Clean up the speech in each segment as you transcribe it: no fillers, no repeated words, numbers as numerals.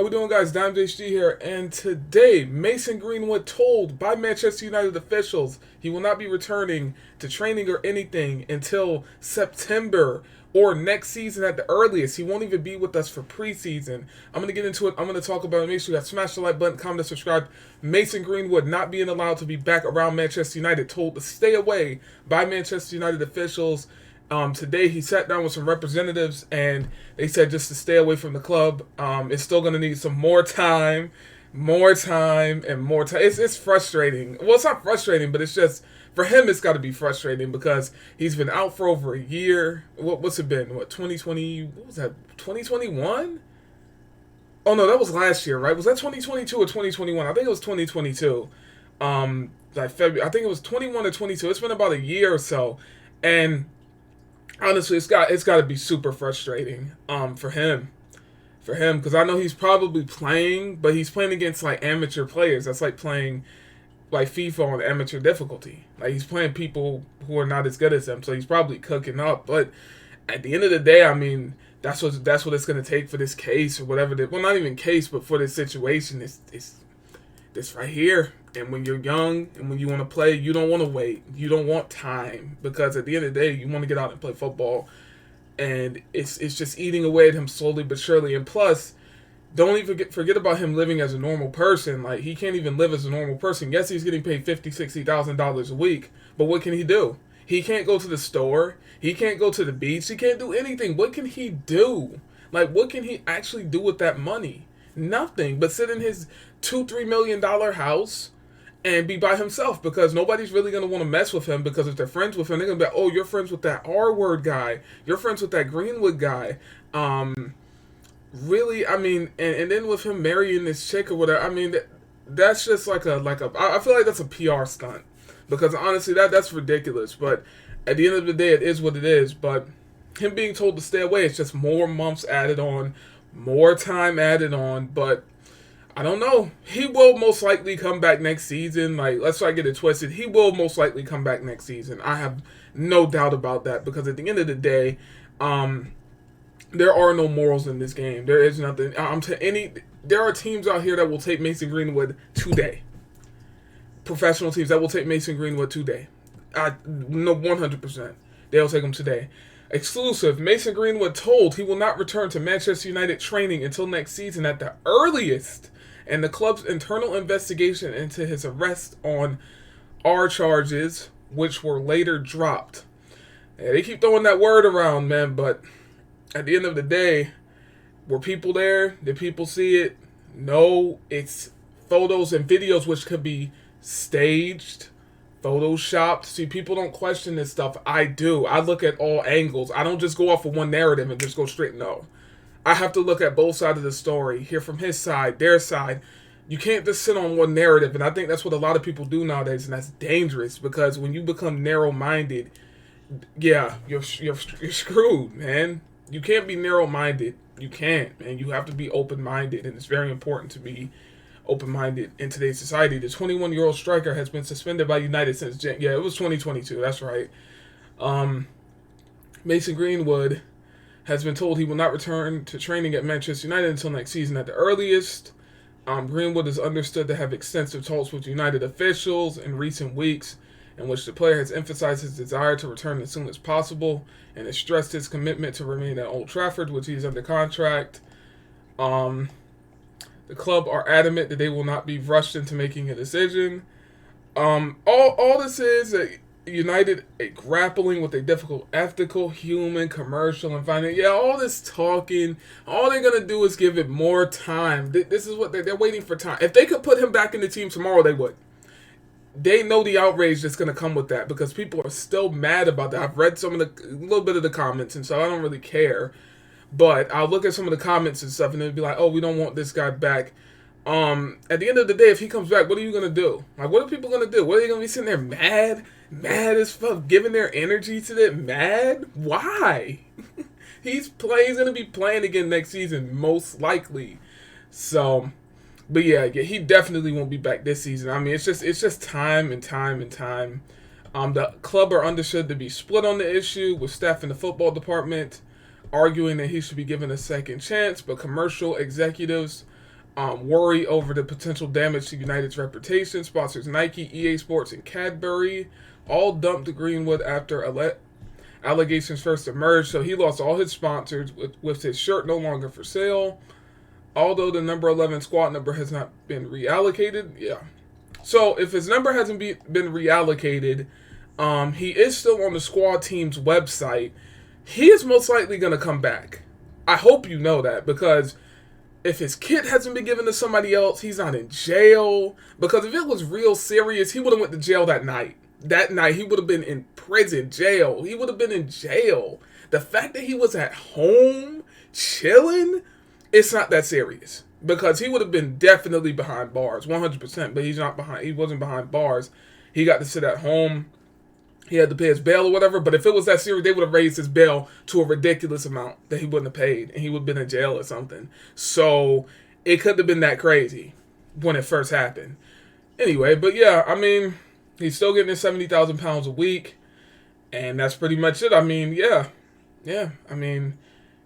How we doing, guys? Dime HD here, and today Mason Greenwood told by Manchester United officials he will not be returning to training or anything until September or next season at the earliest. He won't even be with us for preseason. I'm gonna get into it. I'm gonna talk about it. Make sure you guys smash the like button, comment, and subscribe. Mason Greenwood not being allowed to be back around Manchester United, told to stay away by Manchester United officials. Today he sat down with some representatives and they said just to stay away from the club. It's still going to need some more time, and more time. It's frustrating. Well, it's not frustrating, but it's just, for him, it's got to be frustrating because he's been out for over a year. What's it been? 2020? What was that? 2021? Oh, no, that was last year, right? Was that 2022 or 2021? I think it was 2022. Like February. I think it was 21 or 22. It's been about a year or so. And honestly, it's got to be super frustrating for him, because I know he's probably playing, but he's playing against like amateur players. That's like playing like FIFA on amateur difficulty. Like he's playing people who are not as good as him, so he's probably cooking up. But at the end of the day, I mean, that's what it's going to take for this case or whatever. Well, not even case, but for this situation, it's this right here. And when you're young and when you want to play, you don't want to wait. You don't want time, because at the end of the day, you want to get out and play football. And it's just eating away at him slowly but surely. And plus, don't even forget about him living as a normal person. Like, he can't even live as a normal person. Yes, he's getting paid $50,000, $60,000 a week, but what can he do? He can't go to the store. He can't go to the beach. He can't do anything. What can he do? Like, what can he actually do with that money? Nothing but sit in his $2-3 million house and be by himself, because nobody's really going to want to mess with him, because if they're friends with him, they're going to be like, oh, you're friends with that R-word guy. You're friends with that Greenwood guy. Really, I mean, and then with him marrying this chick or whatever, I mean, that's just I feel like that's a PR stunt, because honestly, that's ridiculous. But at the end of the day, it is what it is. But him being told to stay away, it's just more months added on, more time added on. But I don't know. He will most likely come back next season. Like, let's not get it twisted. He will most likely come back next season. I have no doubt about that, because at the end of the day, there are no morals in this game. There is nothing. There are teams out here that will take Mason Greenwood today. Professional teams that will take Mason Greenwood today. No, 100%. They'll take him today. Exclusive. Mason Greenwood told he will not return to Manchester United training until next season at the earliest. And the club's internal investigation into his arrest on R charges, which were later dropped. Yeah, they keep throwing that word around, man, but at the end of the day, were people there? Did people see it? No, it's photos and videos which could be staged, photoshopped. See, people don't question this stuff. I do. I look at all angles. I don't just go off of one narrative and just go straight. No. I have to look at both sides of the story, hear from his side, their side. You can't just sit on one narrative, and I think that's what a lot of people do nowadays, and that's dangerous, because when you become narrow-minded, yeah, you're screwed, man. You can't be narrow-minded. You can't, man. You have to be open-minded, and it's very important to be open-minded in today's society. The 21-year-old striker has been suspended by United since it was 2022. That's right. Mason Greenwood has been told he will not return to training at Manchester United until next season at the earliest. Greenwood is understood to have extensive talks with United officials in recent weeks, in which the player has emphasized his desire to return as soon as possible and has stressed his commitment to remain at Old Trafford, which he is under contract. The club are adamant that they will not be rushed into making a decision. All this is United grappling with a difficult ethical, human, commercial, and financial. Yeah, all this talking, all they're going to do is give it more time. This is what they're waiting for time. If they could put him back in the team tomorrow, they would. They know the outrage that's going to come with that, because people are still mad about that. I've read a little bit of the comments, and so I don't really care. But I'll look at some of the comments and stuff, and they'll be like, oh, we don't want this guy back. At the end of the day, if he comes back, what are you going to do? Like, what are people going to do? What are they going to be sitting there mad as fuck, giving their energy to that? Mad? Why? He's going to be playing again next season, most likely. So, but yeah, he definitely won't be back this season. I mean, it's just time and time and time. The club are understood to be split on the issue, with staff in the football department arguing that he should be given a second chance, but commercial executives worry over the potential damage to United's reputation. Sponsors Nike, EA Sports, and Cadbury all dumped Greenwood after allegations first emerged. So he lost all his sponsors with his shirt no longer for sale. Although the number 11 squad number has not been reallocated. Yeah. So if his number hasn't been reallocated, he is still on the squad team's website. He is most likely going to come back. I hope you know that, because if his kit hasn't been given to somebody else, he's not in jail. Because if it was real serious, he would have went to jail that night. That night, he would have been in prison, jail. He would have been in jail. The fact that he was at home, chilling, it's not that serious. Because he would have been definitely behind bars, 100%. But he's not behind. He wasn't behind bars. He got to sit at home. He had to pay his bail or whatever. But if it was that serious, they would have raised his bail to a ridiculous amount that he wouldn't have paid. And he would have been in jail or something. So it could have been that crazy when it first happened. Anyway, but yeah, I mean, he's still getting his 70,000 pounds a week. And that's pretty much it. I mean, yeah. I mean,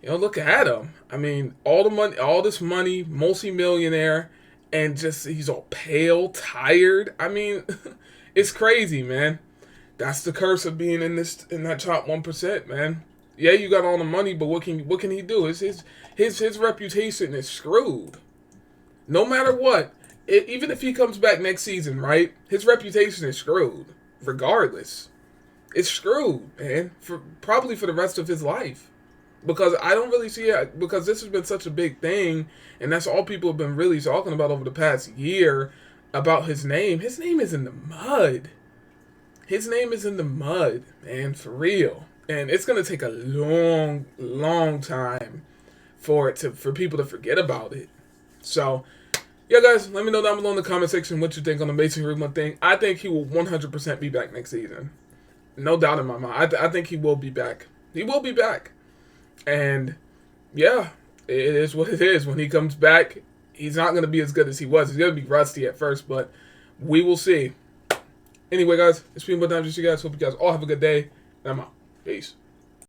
look at him. I mean, all the money, all this money, multi-millionaire, and just he's all pale, tired. I mean, it's crazy, man. That's the curse of being in that top 1%, man. Yeah, you got all the money, but what can he do? His reputation is screwed. No matter what, even if he comes back next season, right? His reputation is screwed, regardless. It's screwed, man. Probably for the rest of his life. Because I don't really see it, because this has been such a big thing, and that's all people have been really talking about over the past year about his name. His name is in the mud. His name is in the mud, man, for real. And it's going to take a long, long time for people to forget about it. So, yeah, guys, let me know down below in the comment section what you think on the Mason Greenwood thing. I think he will 100% be back next season. No doubt in my mind. I think he will be back. He will be back. And, yeah, it is what it is. When he comes back, he's not going to be as good as he was. He's going to be rusty at first, but we will see. Anyway, guys, it's been about time to see you guys. Hope you guys all have a good day. And I'm out. Peace.